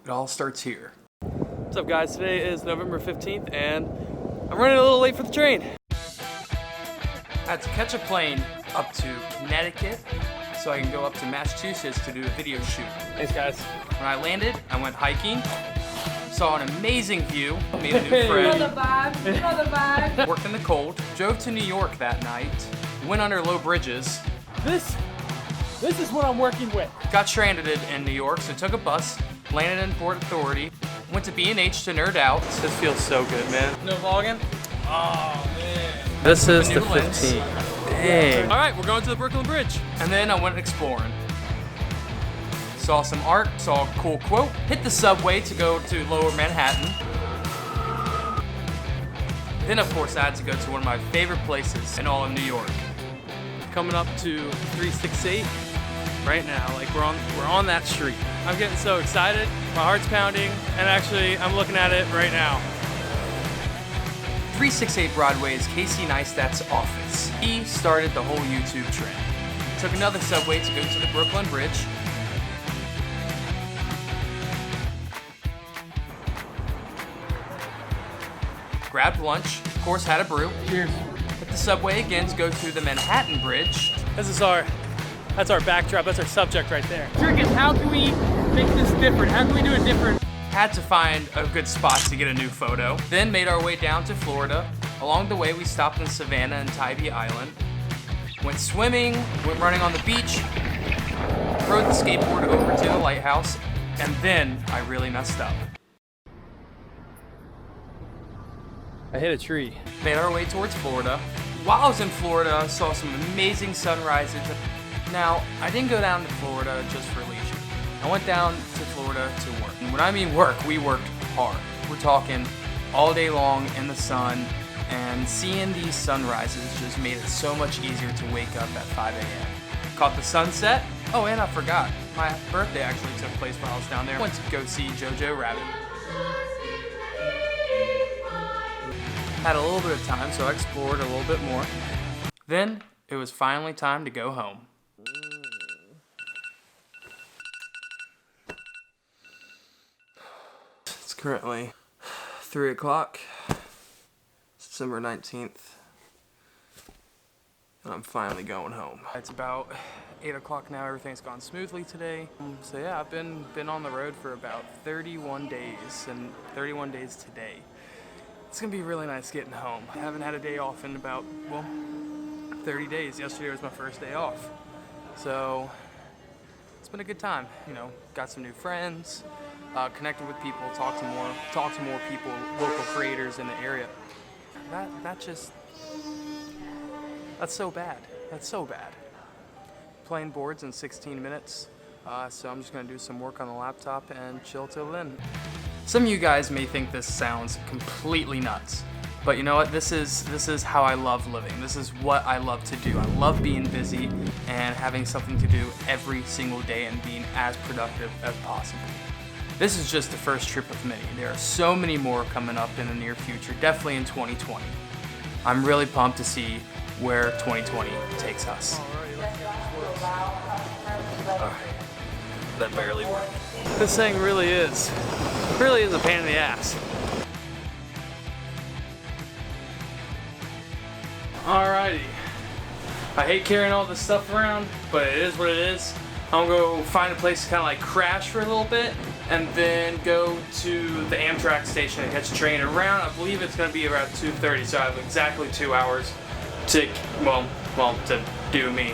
It all starts here. What's up, guys? Today is November 15th, and I'm running a little late for the train. I had to catch a plane up to Connecticut so I can go up to Massachusetts to do a video shoot. Thanks, guys. When I landed, I went hiking, saw an amazing view, made a new friend. You know the vibe, you know the vibe. Worked in the cold, drove to New York that night, went under low bridges. This is what I'm working with. Got stranded in New York, so took a bus, landed in Port Authority, went to B&H to nerd out. This feels so good, man. No vlogging? Oh, man. This is the 15th. Dang. All right, we're going to the Brooklyn Bridge. And then I went exploring. Saw some art, saw a cool quote, hit the subway to go to Lower Manhattan. Then of course I had to go to one of my favorite places in all of New York. Coming up to 368 right now, like we're on that street. I'm getting so excited, my heart's pounding, and actually I'm looking at it right now. 368 Broadway is Casey Neistat's office. He started the whole YouTube trend. Took another subway to go to the Brooklyn Bridge. Grabbed lunch, of course had a brew. Cheers. Hit the subway again to go to the Manhattan Bridge. That's our backdrop, that's our subject right there. Trick is, how can we make this different? How can we do it different? Had to find a good spot to get a new photo. Then made our way down to Florida. Along the way we stopped in Savannah and Tybee Island. Went swimming, went running on the beach, rode the skateboard over to the lighthouse, and then I really messed up. I hit a tree. Made our way towards Florida. While I was in Florida, I saw some amazing sunrises. Now, I didn't go down to Florida just for leisure. I went down to Florida to work. And when I mean work, we worked hard. We're talking all day long in the sun, and seeing these sunrises just made it so much easier to wake up at 5 a.m. Caught the sunset. Oh, and I forgot, my birthday actually took place while I was down there. Went to go see Jojo Rabbit. Had a little bit of time, so I explored a little bit more. Then, it was finally time to go home. It's currently 3 o'clock, December 19th, and I'm finally going home. It's about 8 o'clock now, everything's gone smoothly today. So yeah, I've been on the road for about 31 days, and 31 days today. It's gonna be really nice getting home. I haven't had a day off in about, well, 30 days. Yesterday was my first day off. So it's been a good time. You know, got some new friends, connected with people, talked to more people, local creators in the area. That's so bad. That's so bad. Playing boards in 16 minutes. So I'm just gonna do some work on the laptop and chill till then. Some of you guys may think this sounds completely nuts, but you know what? This is how I love living. This is what I love to do. I love being busy and having something to do every single day and being as productive as possible. This is just the first trip of many. There are so many more coming up in the near future, definitely in 2020. I'm really pumped to see where 2020 takes us. Alright, that barely worked. This thing really is a pain in the ass. Alrighty. I hate carrying all this stuff around, but it is what it is. I'm gonna go find a place to kind of like crash for a little bit and then go to the Amtrak station and catch a train around. I believe it's gonna be around 2:30, so I have exactly 2 hours to, well, to do me.